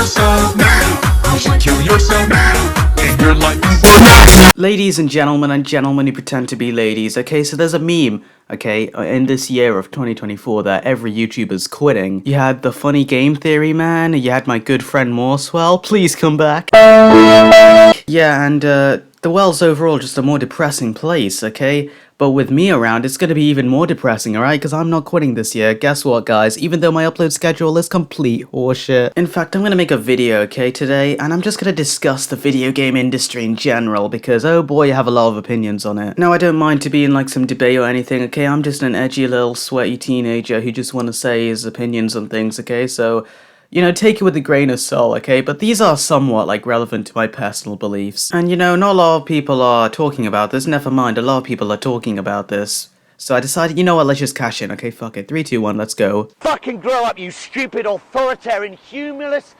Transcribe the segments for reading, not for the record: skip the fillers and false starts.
yourself now. You should kill yourself now. In your life you were not. Ladies and gentlemen who pretend to be ladies, okay, so there's a meme, okay, in this year of 2024 that every YouTuber's quitting. You had the funny game theory man, you had my good friend Morswell, please come back. Yeah, and the world's overall just a more depressing place, okay? But with me around, it's gonna be even more depressing, alright? Because I'm not quitting this year. Guess what, guys? Even though my upload schedule is complete horseshit. In fact, I'm gonna make a video, okay, today, and I'm just gonna discuss the video game industry in general, because, oh boy, I have a lot of opinions on it. Now, I don't mind to be in, like, some debate or anything, okay? I'm just an edgy little sweaty teenager who just wanna say his opinions on things, okay? So, you know, take it with a grain of salt, okay? But these are somewhat, like, relevant to my personal beliefs. And, you know, not a lot of people are talking about this. Never mind, a lot of people are talking about this. So I decided, you know what, let's just cash in, okay? Fuck it. 3, 2, 1, let's go. Fucking grow up, you stupid, authoritarian, humorless,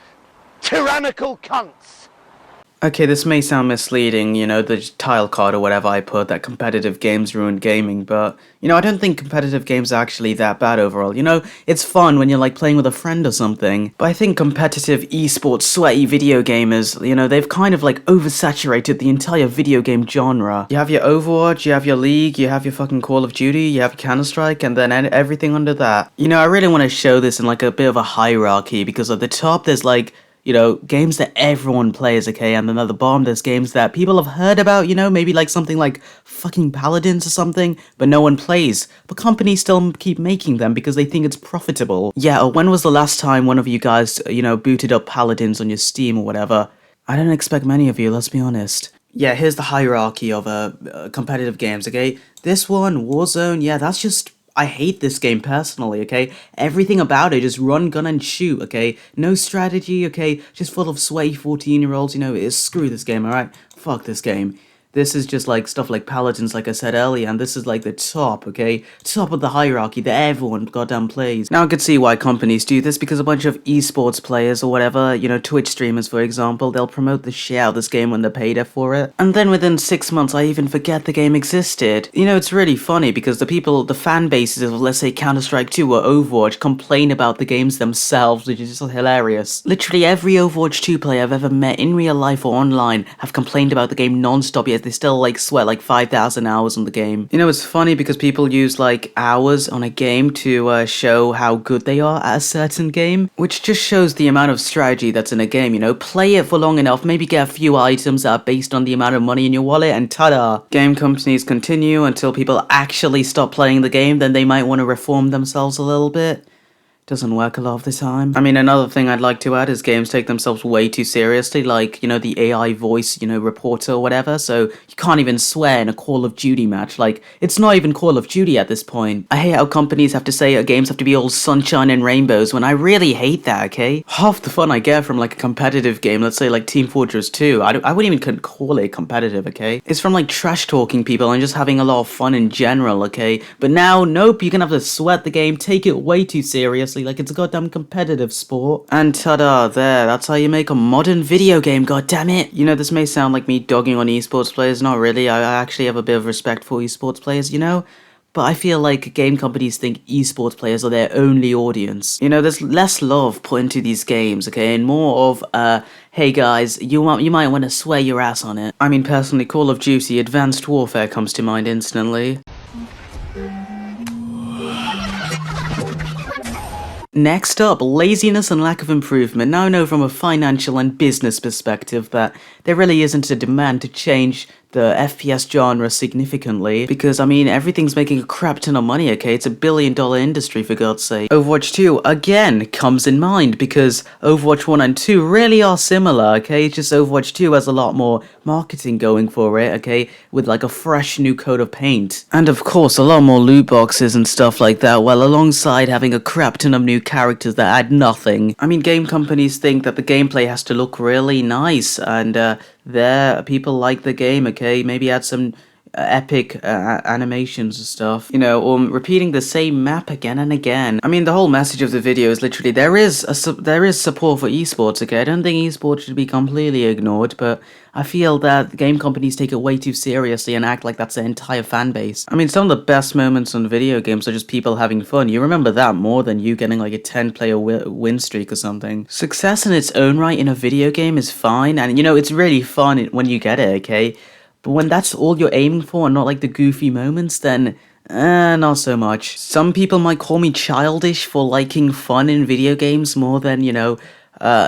tyrannical cunts! Okay, this may sound misleading, you know, the tile card or whatever I put, that competitive games ruin gaming, but, you know, I don't think competitive games are actually that bad overall. You know, it's fun when you're, like, playing with a friend or something, but I think competitive esports, sweaty video gamers, you know, they've kind of, like, oversaturated the entire video game genre. You have your Overwatch, you have your League, you have your fucking Call of Duty, you have counterstrike, and then everything under that. You know, I really want to show this in, like, a bit of a hierarchy, because at the top there's, like, you know, games that everyone plays, okay, and then at the bottom there's games that people have heard about, you know, maybe like something like fucking Paladins or something, but no one plays, but companies still keep making them because they think it's profitable. Yeah, or when was the last time one of you guys, you know, booted up Paladins on your Steam or whatever? I don't expect many of you, let's be honest. Yeah, here's the hierarchy of competitive games, okay? This one, Warzone, yeah, that's just... I hate this game personally, okay? Everything about it is run, gun, and shoot, okay? No strategy, okay? Just full of sweaty 14-year-olds, you know, screw this game, alright? Fuck this game. This is just like stuff like Paladins, like I said earlier, and this is like the top, okay? Top of the hierarchy that everyone goddamn plays. Now I could see why companies do this, because a bunch of esports players or whatever, you know, Twitch streamers for example, they'll promote the shit out of this game when they're paid for it. And then within 6 months I even forget the game existed. You know, it's really funny because the fan bases of, let's say, Counter-Strike 2 or Overwatch complain about the games themselves, which is just hilarious. Literally every Overwatch 2 player I've ever met in real life or online have complained about the game non-stop, yet they still, like, sweat like 5,000 hours on the game. You know, it's funny because people use, like, hours on a game to show how good they are at a certain game, which just shows the amount of strategy that's in a game, you know? Play it for long enough, maybe get a few items that are based on the amount of money in your wallet, and ta-da! Game companies continue until people actually stop playing the game, then they might want to reform themselves a little bit. Doesn't work a lot of the time. I mean, another thing I'd like to add is games take themselves way too seriously, like, you know, the AI voice, you know, reporter or whatever, so you can't even swear in a Call of Duty match. Like, it's not even Call of Duty at this point. I hate how companies have to say games have to be all sunshine and rainbows when I really hate that, okay? Half the fun I get from, like, a competitive game, let's say, like, Team Fortress 2, I wouldn't even call it competitive, okay? It's from, like, trash-talking people and just having a lot of fun in general, okay? But now, nope, you're gonna have to sweat the game, take it way too seriously, like it's a goddamn competitive sport. And ta-da, there, that's how you make a modern video game, goddammit! You know, this may sound like me dogging on esports players, not really, I actually have a bit of respect for esports players, you know? But I feel like game companies think esports players are their only audience. You know, there's less love put into these games, okay, and more of, hey guys, you might want to swear your ass on it. I mean, personally, Call of Duty Advanced Warfare comes to mind instantly. Next up, laziness and lack of improvement. Now I know from a financial and business perspective that there really isn't a demand to change the FPS genre significantly, because, I mean, everything's making a crap ton of money, okay? It's $1 billion industry, for God's sake. Overwatch 2, again, comes in mind, because Overwatch 1 and 2 really are similar, okay? It's just Overwatch 2 has a lot more marketing going for it, okay? With, like, a fresh new coat of paint. And, of course, a lot more loot boxes and stuff like that, well, alongside having a crap ton of new characters that add nothing. I mean, game companies think that the gameplay has to look really nice, and, people like the game, okay? Maybe add some epic animations and stuff, you know, or repeating the same map again and again. I mean, the whole message of the video is literally there is support for esports. Okay, I don't think esports should be completely ignored, but I feel that game companies take it way too seriously and act like that's their entire fan base. I mean, some of the best moments on video games are just people having fun. You remember that more than you getting like a 10-player win streak or something. Success in its own right in a video game is fine, and you know, it's really fun when you get it, okay? But when that's all you're aiming for and not like the goofy moments, then not so much. Some people might call me childish for liking fun in video games more than, you know,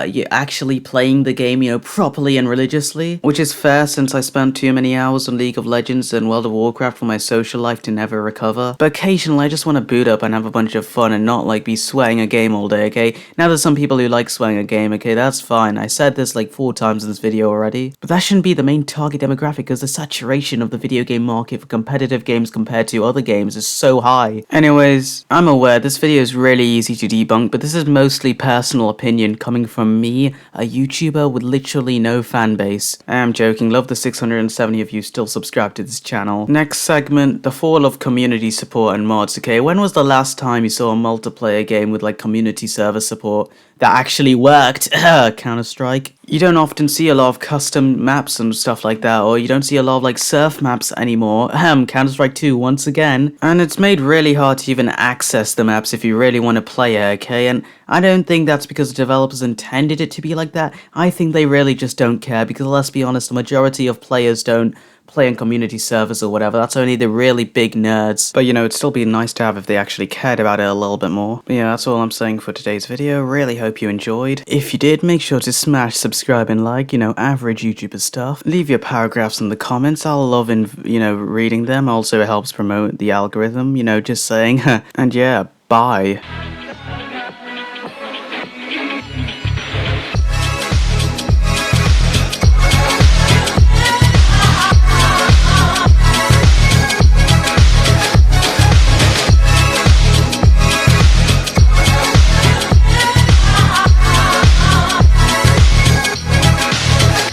you're actually playing the game, you know, properly and religiously. Which is fair since I spent too many hours on League of Legends and World of Warcraft for my social life to never recover. But occasionally I just want to boot up and have a bunch of fun and not like be sweating a game all day, okay? Now there's some people who like sweating a game, okay, that's fine. I said this like 4 times in this video already. But that shouldn't be the main target demographic because the saturation of the video game market for competitive games compared to other games is so high. Anyways, I'm aware this video is really easy to debunk, but this is mostly personal opinion coming from me, a YouTuber with literally no fan base. I am joking, love the 670 of you still subscribed to this channel. Next segment, the fall of community support and mods, okay? When was the last time you saw a multiplayer game with like community server support that actually worked? Counterstrike. You don't often see a lot of custom maps and stuff like that, or you don't see a lot of like surf maps anymore. Counter-Strike 2 once again. And it's made really hard to even access the maps if you really want to play it, okay? And I don't think that's because the developers intended it to be like that. I think they really just don't care, because let's be honest, the majority of players don't play on community servers or whatever. That's only the really big nerds. But you know, it'd still be nice to have if they actually cared about it a little bit more. But yeah, that's all I'm saying for today's video. Really hope you enjoyed. If you did, make sure to smash subscribe and like, you know, average YouTuber stuff. Leave your paragraphs in the comments. I'll love you know, reading them. Also, it helps promote the algorithm, you know, just saying. And yeah, bye.